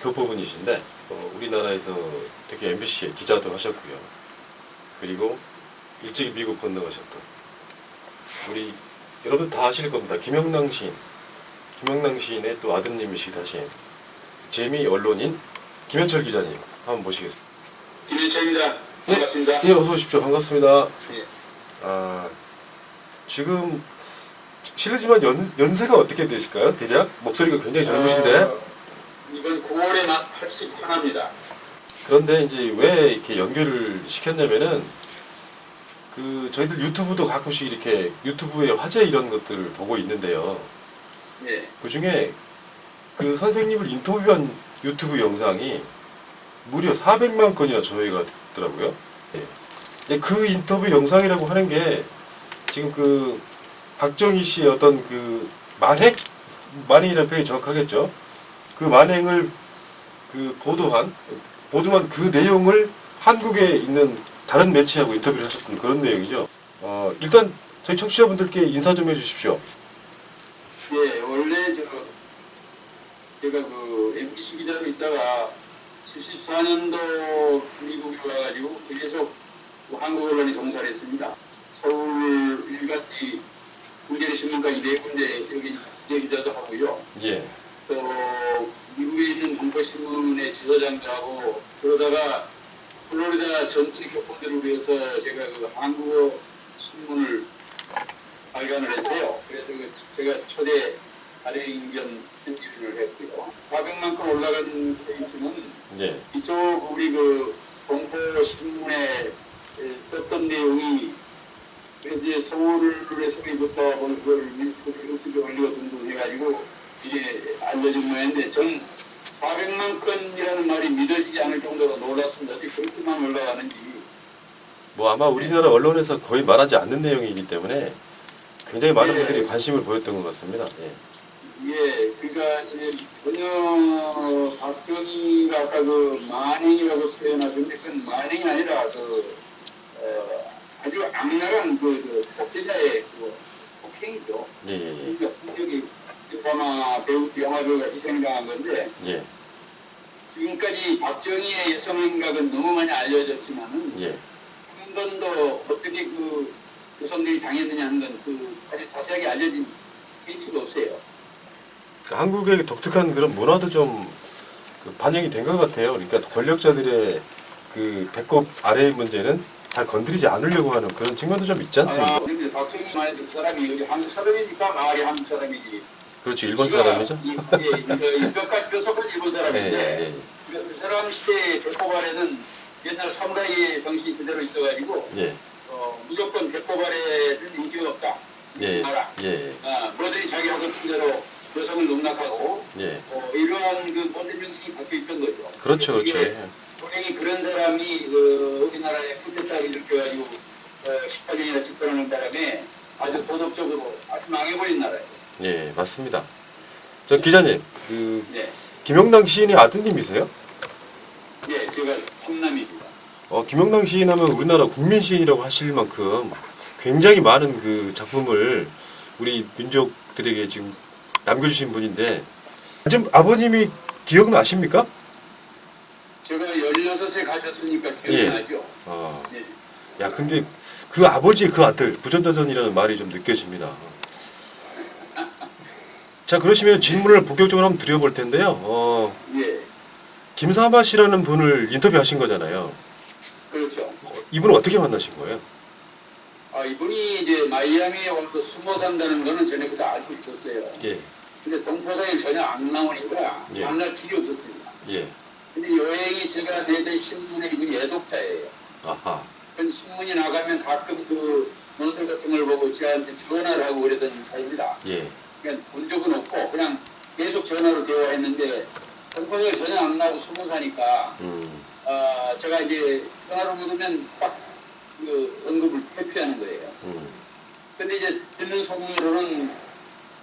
교포분이신데 우리나라에서 되게 MBC에 기자도 하셨고요. 그리고 일찍 미국 건너가셨던 우리 여러분 다 아실 겁니다. 김영남 시인의 또 아드님이시기도 하신 재미 언론인 김현철 기자님 한번 모시겠습니다. 김현철입니다. 반갑습니다. 예, 어서 오십시오. 반갑습니다. 예. 지금 실례지만 연세가 어떻게 되실까요? 대략 목소리가 굉장히 젊으신데. 이번 9월에 만 81합니다. 그런데 이제 왜 이렇게 연결을 시켰냐면은 저희들 유튜브도 가끔씩 이렇게 유튜브의 화제 이런 것들을 보고 있는데요. 예. 그 중에 그 선생님을 인터뷰한 유튜브 영상이 무려 400만 건이나 조회가 됐더라고요. 예. 그 인터뷰 영상이라고 하는 게 지금 그 박정희 씨의 어떤 그 만행이라는 표현이 정확하겠죠. 그 만행을 보도한 그 내용을 한국에 있는 다른 매체하고 인터뷰를 하셨던 그런 내용이죠. 일단 저희 청취자분들께 인사 좀 해주십시오. 예, 원래 제가 그 MBC 기자로 있다가 74년도 미국에 와가지고 계속 한국 언론에 종사를 했습니다. 서울 일간지 문재리 신문까지 4군데 여기 기재 기자도 하고요. 예. 또 미국에 있는 동포신문의 지사장도 하고 그러다가 플로리다 전체 교포들을 위해서 제가 그 한국어 신문을 발간을 했어요. 그래서 제가 초대 발행 겸 편집을 했고요. 400만 건 올라간 케이스는 예. 이쪽 우리 그 동포 신문에 썼던 내용이 그래서 이제 서울에서부터 그걸 유튜브에 올리고 등등 해가지고 이게 알려진 모양인데 전 400만 건이라는 말이 믿어지지 않을 정도로 놀랐습니다. 어떻게 그렇게만 올라가는지. 뭐 아마 우리나라 언론에서 거의 말하지 않는 내용이기 때문에 굉장히 많은 분들이 관심을 보였던 것 같습니다. 예. 예, 그러니까 이제 전혀 박정희가 아까 그 만행이라고 표현하셨는데 그건 만행이 아니라 아주 악랄한 독재자의 폭행이죠. 예. 그러니까 여기 드라마 배우, 영화 배우가 희생당한 건데 예. 지금까지 박정희의 여성 행각은 너무 많이 알려졌지만은 예. 한 번도 어떻게 그 여성들이 당했느냐 하는 건 아주 자세하게 알려진 케이스가 없어요. 한국의 독특한 그런 문화도 좀 반영이 된 것 같아요. 그러니까 권력자들의 그 배꼽 아래의 문제는 잘 건드리지 않으려고 하는 그런 측면도 좀 있지 않습니까? 그런데 박정희 말그 사람이 여기 한국 사람이니까 말이 한국 사람이지. 그렇죠. 일본 사람이죠. 몇가지 뼈속을 입은 사람인데 그 사람 시대의 배꼽 아래는 옛날 사무라이의 정신이 그대로 있어가지고 예. 무조건 배꼽 아래는 인기가 없다. 잊지 마라. 뭐든지 자기 하던 대로 여성을 농락하고 이러한 그 모든 정신이 박혀있던 거죠. 그렇죠. 분명히 그런 사람이 우리나라에 쿠데타를 일으켜가지고 18년이나 집권하는 바람에 아주 도덕적으로 아주 망해버린 나라예요. 예, 맞습니다. 저 기자님, 네. 김영남 시인의 아드님이세요? 예, 제가 삼남입니다. 김영남 시인하면 우리나라 국민 시인이라고 하실 만큼 굉장히 많은 그 작품을 우리 민족들에게 지금 남겨주신 분인데 지금 아버님이 기억은 아십니까? 제가 16세 가셨으니까 기억이 나죠. 예. 야, 근데 그 아버지의 그 아들 부전자전이라는 말이 좀 느껴집니다. 자, 그러시면 질문을 본격적으로 한번 드려볼 텐데요. 예. 김사마 씨라는 분을 인터뷰하신 거잖아요. 그렇죠. 이분은 어떻게 만나신 거예요? 이분이 이제 마이애미에 와서 숨어 산다는 거는 전에부터 알고 있었어요. 예. 근데 동포상에 전혀 안 나오니까 예. 만날 길이 없었습니다. 예. 근데 여행이 제가 내던 신문에 이분이 애독자예요. 아하. 그 신문이 나가면 가끔 그 논설 같은 걸 보고 저한테 전화를 하고 그러던 사이입니다. 예. 그냥 본 적은 없고 그냥 계속 전화로 대화했는데 동포상에 전혀 안 나오고 숨어 사니까 제가 이제 전화로 물으면 딱 그 언급을 회피하는 거예요. 근데 이제 듣는 소문으로는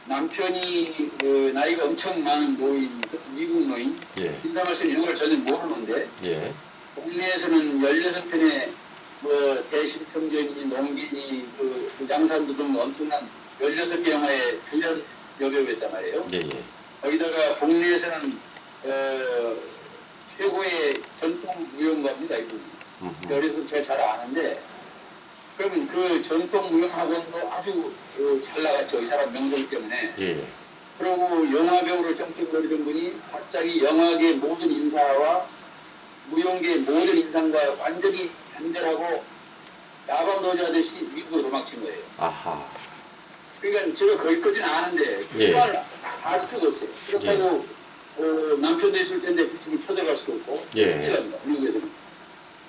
남편이 나이가 엄청 많은 노인, 미국 노인, 김사마 씨는 이런 걸 전혀 모르는데 국내에서는 16편의 대신평전이, 농기니, 양산도 등 엄청난 16개 영화의 주연 여배우였단 말이에요. 거기다가 국내에서는 전통 무용가입니다, 이분. 그래서 제가 잘 아는데, 그러면 그 전통 무용학원도 아주 잘 나갔죠. 이 사람 명성 때문에. 예. 그리고 영화배우로 정착거리던 분이 갑자기 영화계 모든 인사와 무용계 모든 인상과 완전히 단절하고 야밤 노조하듯이 미국으로 도망친 거예요. 아하. 그러니까 제가 거기까지는 아는데 예. 그걸 알 수가 없어요. 그렇다고 남편도 있을 텐데 부축을 쳐들어갈 수도 없고 예. 이랍니다. 미국에서는.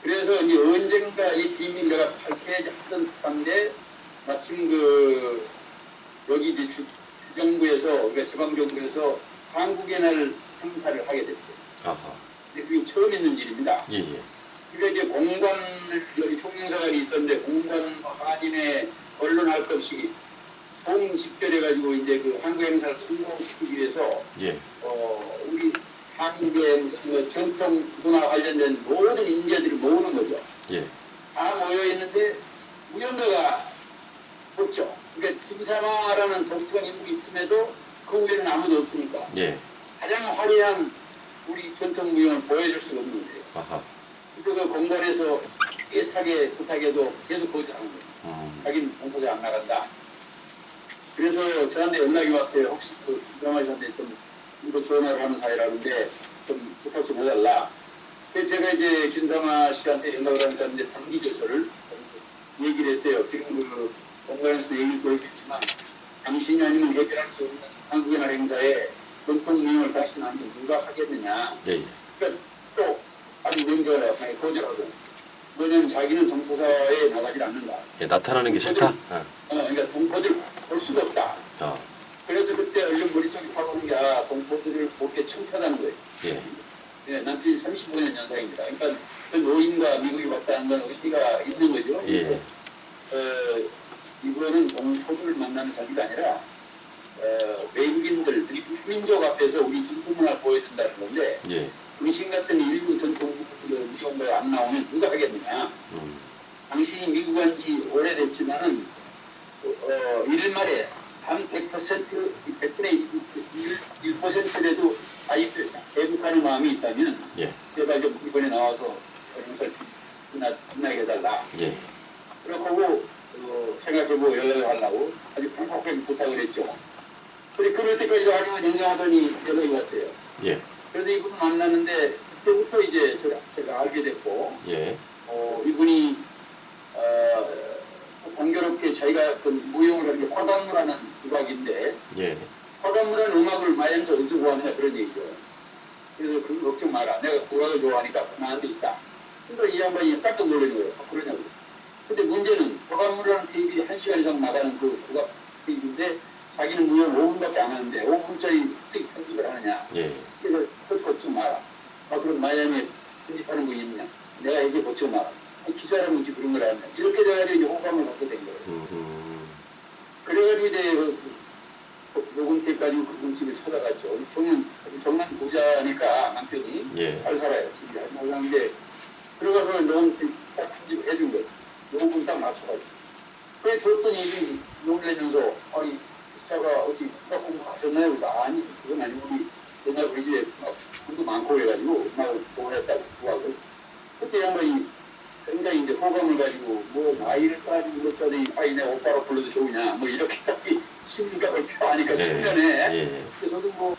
그래서 이제 언젠가 이 비밀 내가 밝혀야지 하던 듯한데 마침 여기 이제 주정부에서 그러니까 지방정부에서 한국의 날 행사를 하게 됐어요. 아하. 근데 그게 처음 있는 일입니다. 예, 예. 그러니까 이제 공관을 여기 총영사관이 있었는데 공관 한인의 언론 할 것 없이 총집결해가지고 이제 그 한국 행사를 성공시키기 위해서 예. 우리 한국의 무슨 뭐 전통 문화 관련된 모든 인재들을 모으는 거죠. 예. 다 모여 있는데 무용가가 없죠. 그러니까 김사마라는 독특한 인물이 있음에도 그 위에는 아무도 없으니까 예. 가장 화려한 우리 전통 무용을 보여줄 수가 없는 거예요. 아하. 그래서 그 공관에서 애타게 부탁해도 계속 거절하는 거예요. 자기는 공포자 안 나간다. 그래서 저한테 연락이 왔어요. 혹시 그 김사마 씨한테 좀 이거 전화를 하는 사이라는데 좀 부탁 좀 해달라. 그래서 제가 이제 김사마 씨한테 연락을 하니까 이제 단기 조서를 얘기를 했어요. 지금 그 공관에서 얘기도 했지만 당신이 아니면 해결할 수 없는 한국의 날 행사에 전통 무용을 당신 아니면 누가 하겠느냐. 예, 예. 그러니까 또 아주 명절에 거절하고 뭐냐면 자기는 동포사에 나가지 않는다. 예, 나타나는 게 싫다? 아. 그러니까 동포들 볼 수가 없다. 그래서 그때 얼른 머릿속에 파고는 게 동포들을 보게 창피하다는 거예요. 예. 예, 남편이 35년 연상입니다. 그러니까 그 노인과 미국이 왔다는 건 의미가 있는 거죠. 예. 이거는 동포들을 만나는 자리가 아니라 외국인들, 후민족 앞에서 우리 전통문화를 보여준다는 건데 예. 의신 같은 일부 전통 무용가에 안 나오면 누가 하겠느냐. 당신이 미국 간 지 오래됐지만은 일말에 단 100%, 100분의 1%라도 애국하는 마음이 있다면 예. 제발 좀 이번에 나와서 행사를 빛나게 해달라. 예. 그렇고 생각해보고 연락을 하려고 아주 팽팽하게 부탁을 했죠. 근데 그럴 때까지도 아주 냉정하더니 연락이 왔어요. 예. 그래서 이분을 만났는데 그때부터 이제 제가 알게 됐고 예. 이분이 공교롭게 자기가 그 무용을 하는 게 화관무라는 국악인데 예. 화관무라는 음악을 마연에서 어디서 구하느냐 그런 얘기죠. 그래서 그거 걱정 마라. 내가 국악을 좋아하니까 나한테 있다. 그러니까 이 양반이 깜짝 놀란 거예요. 그러냐고. 근데 문제는 화관무라는 테이블이 1시간 이상 나가는 그 국악 테이블인데 자기는 무용 5분밖에 안 하는데 5분짜리 어떻게 편집을 하느냐. 예. 그래서 걱정 마라. 그럼 마이애미에 편집하는 분이 있느냐. 내가 이제 걱정 마라. 기자라면 어찌 그런 걸 하느냐. 이렇게 돼가지고 이제 호감을 갖게 된 거예요. 그래가지고 이제 녹음 테이프까지 그분 집을 찾아갔죠. 정말 부자니까 남편이 예. 잘 살아요. 집이 할머니인데 들어가서 녹음 테이프 딱 편집을 해준 거예요. 녹음 딱 맞춰가지고. 그래 줬더니 이분이 놀라면서 아니 기자가 어디 국악 공부하셨나요? 그래서 아니 그건 아니고 우리 옛날 우리 집에 돈도 많고 그래가지고 막 좋아했다고 국악을. 그때 양반이 굉장히 이제 호감을 가지고 뭐 아이를 따지고 그랬더니 아이 내 오빠로 불러도 좋으냐 뭐 이렇게 심리감을 표하니까 예. 측면에 예. 그래서 저도 뭐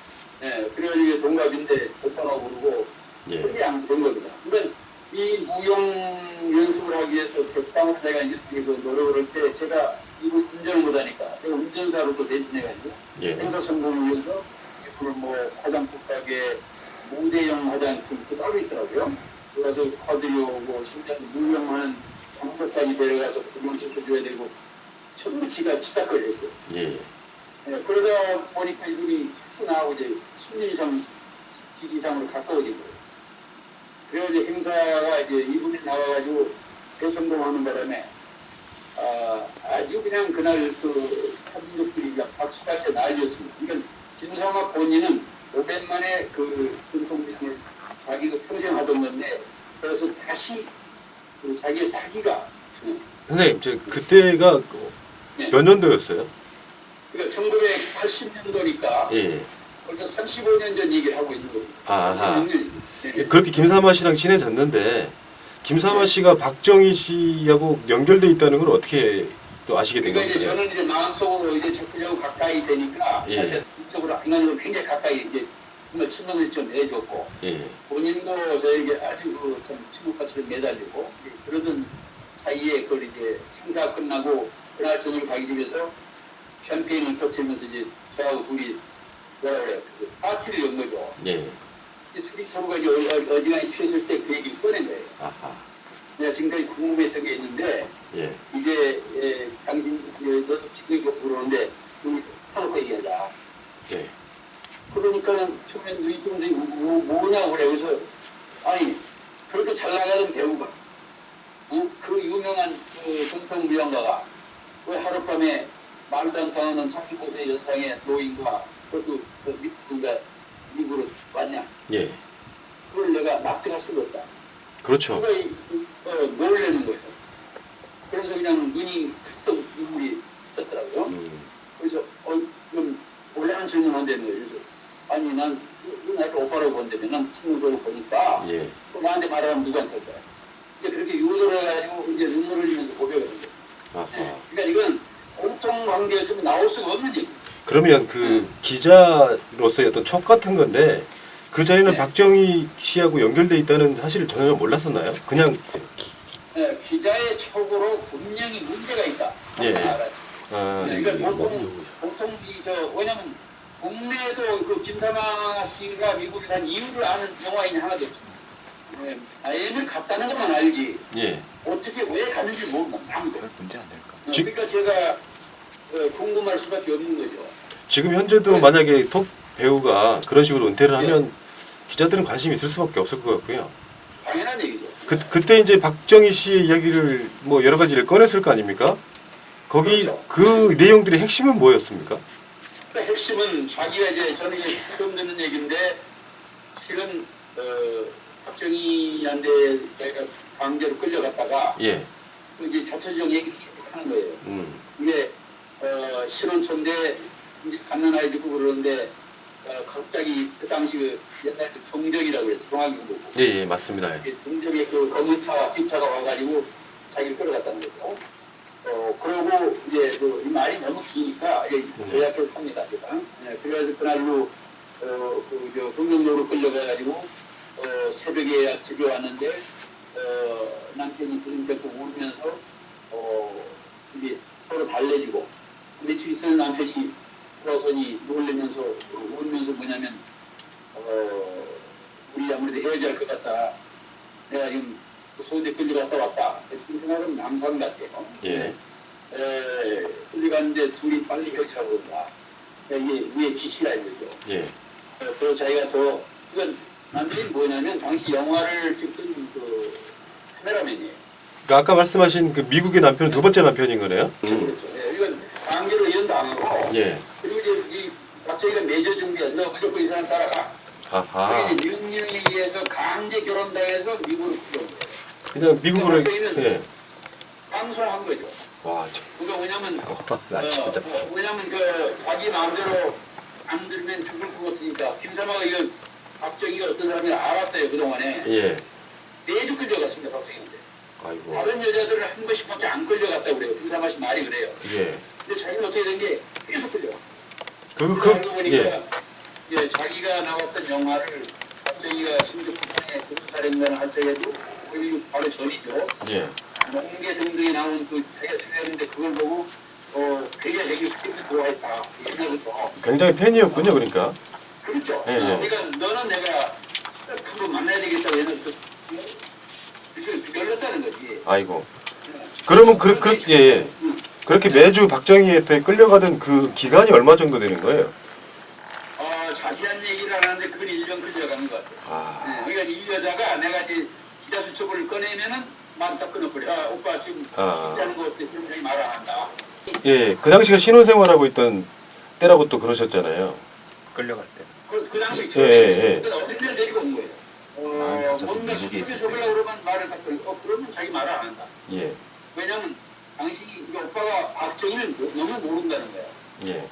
그래가지고 동갑인데 오빠라고 부르고 예. 그게 안 된 겁니다. 그러니까 이 무용 연습을 하기 위해서 격당을 내가 이제 노력을 할 때 제가 이거 운전을 못하니까 제가 운전사로 또 대신해가지고 예. 행사 성공을 위해서 그걸 뭐 화장품 가게 무대용 화장품 또 따로 있더라고요. 그래서 사들여오고 심지어 무용하는 장소까지 데려가서 구경시켜줘야 되고 전부 지가 치닫거리 했어요. 예. 그러다 보니까 이분이 자꾸 나하고 이제 10년 이상 직 이상으로 가까워진 거예요. 그래서 행사가 이제 이분이 나와가지고 대성공하는 바람에 아주 그냥 그날 그 사분들끼리 박수같이 난리였습니다. 그러니까 김사마 본인은 오랜만에 그 전통무용을 자기가 평생 하던 건데 그래서 다시 그 자기의 사기가 선생님, 저 그때가 네. 몇 년도였어요? 그러니까 1980년도니까 예. 벌써 35년 전 얘기를 하고 있는 겁니다. 아하. 36년. 네. 그렇게 김사마 씨랑 친해졌는데 김사마 씨가 박정희 씨하고 연결돼 있다는 걸 어떻게 또 아시게 된 그러니까 이제 건가요? 저는 이제 마음속으로 이제 적극적으로 가까이 되니까 예. 이쪽으로 인간적으로 굉장히 가까이 이제 정말 친목을 좀 해줬고 예. 본인도 저에게 아주 참 친구같이 매달리고 그러던 사이에 그걸 이제 행사가 끝나고 그날 저녁 자기 집에서 샴페인을 터뜨리면서 이제 저하고 둘이 뭐라 그래요 그 파티를 연 거죠. 예. 이 술이 서로가 이제 어지간히 취했을 때 그 얘기를 꺼낸 거예요. 아하. 내가 지금까지 궁금했던 게 있는데 예. 이제 당신 너도 지금 그러는데 우리 사놓고 얘기하자. 예. 그러니까는 처음에 너희 동생이 뭐냐고 그래. 그래서 아니 그렇게 잘 나가던 배우가 그 유명한 그 전통 무용가가 왜 하룻밤에 말도 안 통하는 35세 연상의 노인과 그것도 미국으로 왔냐. 예. 그걸 내가 낙증할 수가 없다. 그렇죠. 그거 놀래는 거예요. 그래서 그냥 눈이 크썩 눈물이 쳤더라고요. 그래서 그럼 원래는 질문한 다는 거예요. 그래서 아니 난 나를 오빠라고 본다며 난 친구로 보니까 예. 또 나한테 말하면 누구한테 할 거야. 근데 그렇게 유도를 해가지고 이제 눈물을 흘리면서 고백을 한 거예요. 아하. 네. 그러니까 이건 공통 관계였으면 나올 수가 없는 얘기. 그러면 그 기자로서의 어떤 촉 같은 건데 그 자리는 네. 박정희 씨하고 연결돼 있다는 사실을 전혀 몰랐었나요? 그냥 네, 기자의 촉으로 분명히 문제가 있다. 예. 알았지. 아, 네, 그러니까 보통 왜냐면 국내에도 그 김사마 씨가 미국에 간 이유를 아는 영화인이 하나도 없습니다. 네, 마이애미를 갔다는 것만 알지 예. 어떻게 왜 갔는지 모른다. 아무도. 문제 안 될까? 그러니까 제가 궁금할 수밖에 없는 거죠. 지금 현재도 네. 만약에 톱 배우가 그런 식으로 은퇴를 하면 기자들은 관심이 있을 수밖에 없을 것 같고요. 당연한 얘기죠. 그때 이제 박정희 씨의 이야기를 뭐 여러 가지를 꺼냈을 거 아닙니까? 거기 그렇죠. 그 내용들의 핵심은 뭐였습니까? 그 핵심은 자기가 이제 저는 이제 처음 듣는 얘기인데 실은 박정희한테 내가 강제로 끌려갔다가 예. 이제 자초지종 얘기를 쭉 하는 거예요. 이게 신혼초인데 이제 갓난아이 듣고 그러는데 갑자기 그 당시 그 옛날 그 종적이라고 그랬어. 종합경보고. 예, 예, 맞습니다. 예. 종적의 그 검은 차, 집차가 와가지고 자기를 끌어갔다는 거죠. 그러고 이제 이 말이 너무 기니까 요약해서 합니다. 그래서 그날로 동경로로 끌려가가지고 새벽에 집에 왔는데 남편이 그림 잡고 울면서 이제 서로 달래주고 며칠 있어서 남편이 돌아서니 놀래면서 울면서 뭐냐면 우리 아무래도 헤어져야 할 것 같다. 내가 지금 소대 끌려갔다 왔다. 지금 생각은 남산 같아요. 예. 끌려갔는데 둘이 빨리 헤어지라고 그런다. 이게 위에 지시라 이거죠. 예. 그래서 자기가 이건 남편이 뭐냐면 당시 영화를 찍던 그 카메라맨이에요. 그러니까 아까 말씀하신 그 미국의 남편은 두 번째 남편인 거네요. 그렇죠. 이건 강제로 이혼당하고 예. 그리고 이제 이 갑자기가 매저 준비야. 너 무조건 이 사람 따라가. 아하. 그게 이제 명령에 의해서 강제 결혼당해서 미국으로 들어온 거예요. 그냥 미국으로 박정희는 예. 방송한 거죠. 와, 저, 그러니까 왜냐면 나 진짜. 왜냐면 그 자기 마음대로 안 들으면 죽을 것 같으니까 김사마가 이거 박정희가 어떤 사람인지 알았어요 그동안에. 예. 매주 끌려갔습니다 박정희한테. 아이고. 다른 여자들은 한 번씩밖에 안 끌려갔다고 그래요. 김사마 씨 말이 그래요. 예. 근데 자기는 어떻게 된 게 계속 끌려. 알고 보니까 예. 예, 자기가 나왔던 영화를 박정희가 신주 부산에 군수사령관을 할 적에도 바로 전이죠. 예. 농계 등등이 나온 그 자기가 출연했는데 그걸 보고 굉장히 자기를 그때부터 좋아했다. 옛날부터. 굉장히 팬이었군요, 그러니까. 그렇죠. 예, 예. 그러니까 너는 내가 앞으로 만나야 되겠다고 옛날부터 열렸다는 거지. 아이고. 그러면 예. 그렇게 매주 박정희 옆에 끌려가던 그 기간이 얼마 정도 되는 거예요? 자세한 얘기를 안 하는데 그건 1년 끌려가는 것 같아요. 아. 그러니까 이 여자가 내가 이제 기자 수첩을 꺼내면은 말을 다 끊어버려. 오빠 지금 진지하는 거 어때? 그럼 자기 말 안 한다. 예. 그 당시가 신혼생활하고 있던 때라고 또 그러셨잖아요. 끌려갈 때. 그 당시 예, 처음에 예. 어린애를 데리고 온 거예요. 뭔가 수첩에 적으려고 그러면 말을 다 끊고 그러면 자기 말을 안 한다. 예. 왜냐면 당시 오빠가 박정희를 너무 모른다는 거야. 예.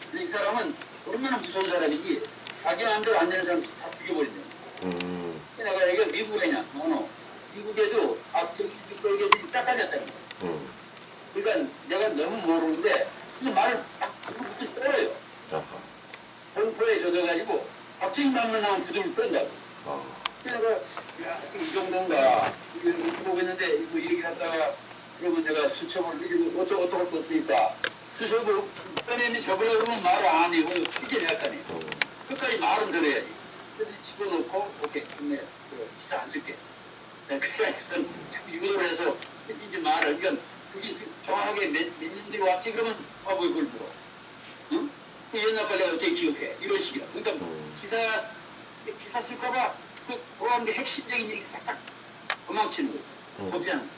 근데 이 사람은 얼마나 무서운 사람인지 자기 마음대로 안 되는 사람 다 죽여버린다. 내가 미국에냐? 미국에도 박정희 미국에들이 딱 다녔다는 거예요. 그러니까 내가 너무 모르는데 그 말을 딱 떨어요. 공포에 젖어가지고 박정희 말만 나오면 부들을 떤다고. 그래서 야, 지금 이 정도인가 이렇게 보겠는데 이거 얘기하다가 그러면 내가 수첩을 이거 어쩌고 할 수 없으니까 수첩을 꺼내면 접으려고 그러면 말을 안 해요. 취재를 했다니. 끝까지 말은 들어야지. 그래서 집어넣고 오케이 근데 기사 안 쓸게. 그래서 유도를 해서 이제 말을 그러니까 그게 정확하게 몇 년 뒤에 왔지 그러면 왜 그걸 물어? 응? 그 옛날 걸 내가 어떻게 기억해? 이런 식이야. 그러니까 기사 쓸까봐 그 돌아오는 게 핵심적인 얘기 싹싹 도망치는 거예요. 거피하는 거예요.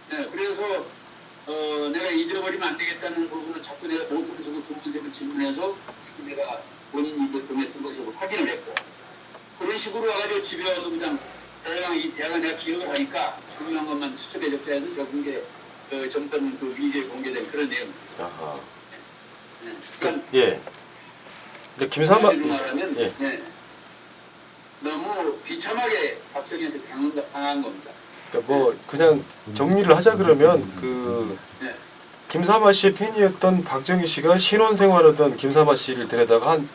네, 그래서 내가 잊어버리면 안 되겠다는 부분은 자꾸 내가 노트북으로 두 번, 세 번 질문해서 지금 내가 본인 입에 보냈던 것으로 확인을 했고 그런 식으로 와가지고 집에 와서 그냥 대강 내가 기억을 하니까 중요한 것만 수첩에 적혀서 적은 게 정권 그 위기에 공개된 그런 내용입니다. 네. 그러니까 예. 근데 김삼아 말하면 예. 네. 너무 비참하게 박정희한테 당한 겁니다. 그러니까 뭐 그냥 정리를 하자 그러면 그 네. 김삼아 씨의 팬이었던 박정희 씨가 신혼생활하던 김삼아 씨를 데려다가 한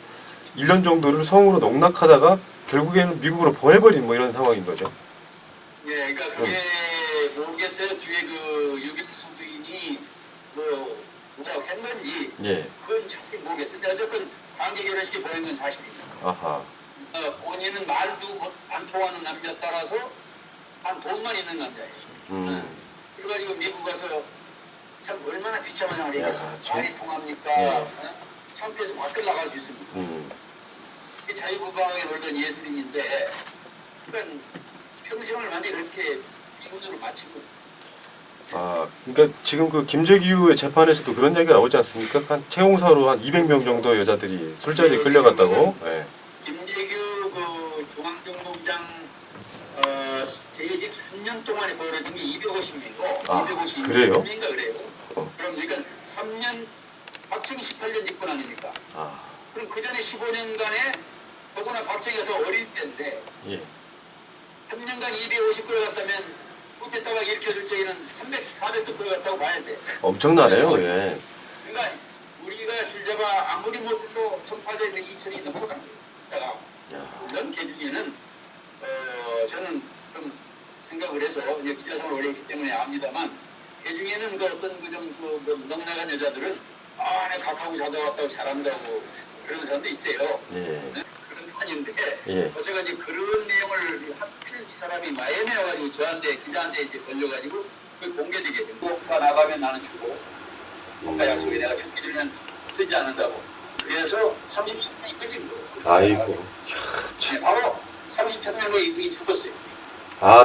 1년 정도를 성으로 농락하다가 결국에는 미국으로 보내버린 뭐 이런 상황인 거죠. 예, 그러니까 그게 모르겠어요. 뒤에 그 유경수 부인이 뭐가 한 건지 예. 그건 사실 모르겠어요. 근데 어쨌든 관계 결혼식에 보낸 건 사실입니다. 아하. 본인은 말도 안 통하는 남자 따라서 한 돈만 있는 남자예요. 그래가지고 미국 가서 참 얼마나 비참한 생활을 했겠어요. 말이 통합니까? 예. 창피해서 밖을 나갈 수 있습니다. 자유분방하게 놀던 예술인인데 그러니까 평생을 완전히 그렇게 비운으로 마치고 그러니까 지금 그 김재규의 재판에서도 그런 얘기가 나오지 않습니까? 한 채용사로 한 200명 정도 여자들이 술자리에 끌려갔다고. 예. 김재규 그 중앙정보부장 재직 3년 동안에 벌어진 게 250명이고 250명인가 그래요? 그래요. 그럼 그러니까 3년 박정희 18년 집권 아닙니까? 그럼 그 전에 15년간에 더구나 박정희가 더 어릴 때인데 예. 3년간 250 끌어갔다면 그때다가 일으켰을 때에는 300, 400도 끌어갔다고 봐야 돼. 엄청나네요. 예. 그러니까 우리가 줄잡아 아무리 못해도 1800년 2000이 넘어간 거예요. 숫자가. 물론 그 중에는 저는 좀 생각을 해서 이제 기자생활 오래 했기 때문에 압니다만 그 중에는 그 어떤 그 넉나간 여자들은 내가 각하고 자다 왔다고 잘한다고 그런 사람도 있어요. 예. 네? 그런 편인데 예. 제가 이제 그런 내용을 하필 이 사람이 마이애미에 와가지고 저한테 기자한테 이제 걸려가지고 그 공개되게 되고 오빠 나가면 나는 주고 오빠 약속에 내가 죽기 전에는 쓰지 않는다고 그래서 33년이 끌린 거예요. 아이고. 네, 바로 33년에 이분이 죽었어요.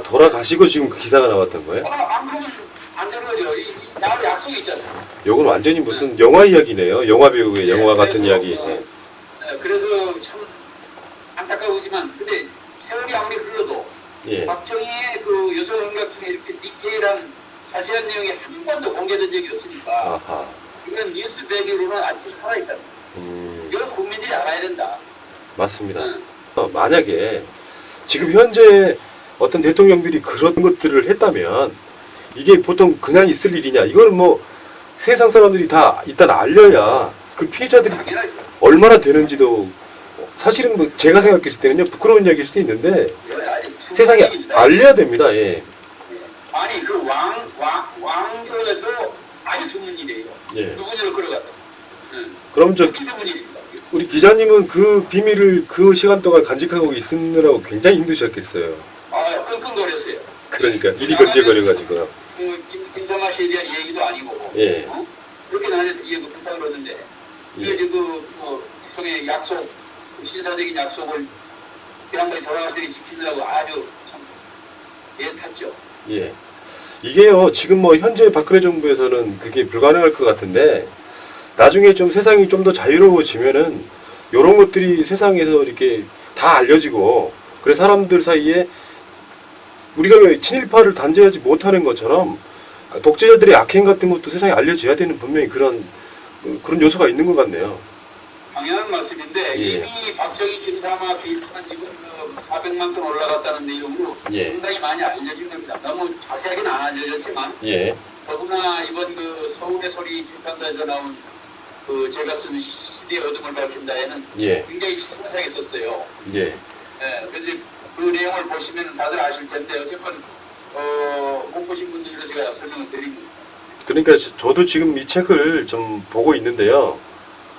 돌아가시고 지금 그 기사가 나왔던 거예요? 안 그러면 안 되는 거죠. 나하고 약속이 있잖아요. 요건 완전히 무슨 영화 이야기네요. 영화 배우의 영화 같은 이야기. 예. 그래서 참 안타까우지만 근데 세월이 아무리 흘러도 예. 박정희의 그 여성 행각 중에 이렇게 디테일한 자세한 내용이 한 번도 공개된 적이 없으니까 이건 뉴스 밸류로는 아직 살아있다는 거예요. 이건 국민들이 알아야 된다. 맞습니다. 만약에 지금 현재 어떤 대통령들이 그런 것들을 했다면 이게 보통 그냥 있을 일이냐? 이걸 뭐 세상 사람들이 다 일단 알려야 그 피해자들이 당연하죠. 얼마나 되는지도 사실은 뭐 제가 생각했을 때는요 부끄러운 이야기일 수도 있는데 세상에 알려야 됩니다. 예. 아니 그 왕조에도 아주 드문 일이에요. 예. 누구를 끌어갔다. 그럼 저 드문 일입니다. 우리 기자님은 그 비밀을 그 시간 동안 간직하고 있느라고 굉장히 힘드셨겠어요. 끙끙거렸어요. 그러니까 이리건질거려가지고요. 김삼아 씨에 대한 얘기도 아니고 예. 그렇게 나한테 부탁을 했는데 이게 일종의 약속 신사적인 약속을 그 양반이 돌아갔을 때 지키려고 아주 참 애탔죠. 예. 이게요 지금 뭐 현재 박근혜 정부에서는 그게 불가능할 것 같은데 나중에 좀 세상이 좀 더 자유로워지면은 이런 것들이 세상에서 이렇게 다 알려지고 그래 사람들 사이에 우리가 왜 친일파를 단죄하지 못하는 것처럼 독재자들의 악행 같은 것도 세상에 알려져야 되는 분명히 그런 요소가 있는 것 같네요. 당연한 말씀인데 예. 이미 박정희 김삼아 비슷한 이분 400만 건 올라갔다는 내용으로 예. 상당히 많이 알려진 겁니다. 너무 자세하게는 안 알려졌지만 예. 더구나 이번 그 서울의 소리 출판사에서 나온 그 제가 쓴 시대의 어둠을 밝힌다에는 예. 굉장히 상세하게 썼어요. 예. 예, 그래서 그 내용을 보시면 다들 아실 텐데 어쨌건 못 보신 분들로 제가 설명을 드립니다. 그러니까 저도 지금 이 책을 좀 보고 있는데요.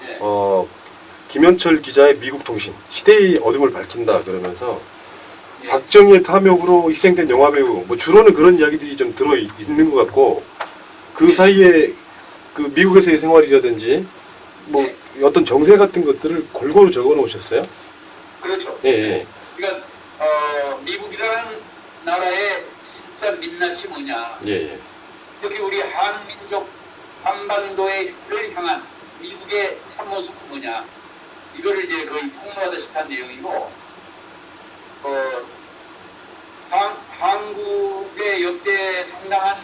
예. 김현철 기자의 미국 통신 시대의 어둠을 밝힌다 그러면서 예. 박정희의 탐욕으로 희생된 영화배우 뭐 주로는 그런 이야기들이 좀 들어 있는 것 같고 그 사이에 그 미국에서의 생활이라든지 뭐 예. 어떤 정세 같은 것들을 골고루 적어 놓으셨어요? 그렇죠. 예, 예. 그러니까 미국이라는 나라의 진짜 민낯이 뭐냐. 예, 예. 특히 우리 한민족 한반도를 향한 미국의 참모습은 뭐냐. 이거를 이제 거의 폭로하다시피 한 내용이고 한국의 역대 상당한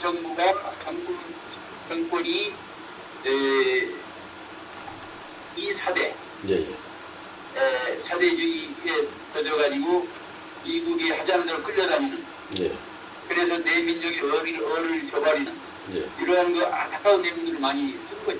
정권이 이 사대 예, 예. 사대주의에 젖어가지고 미국이 하자는 대로 끌려다니는 예. 그래서 내 민족이 어를 저버리는 예. 이러한 그 안타까운 내용들을 많이 쓴 거죠.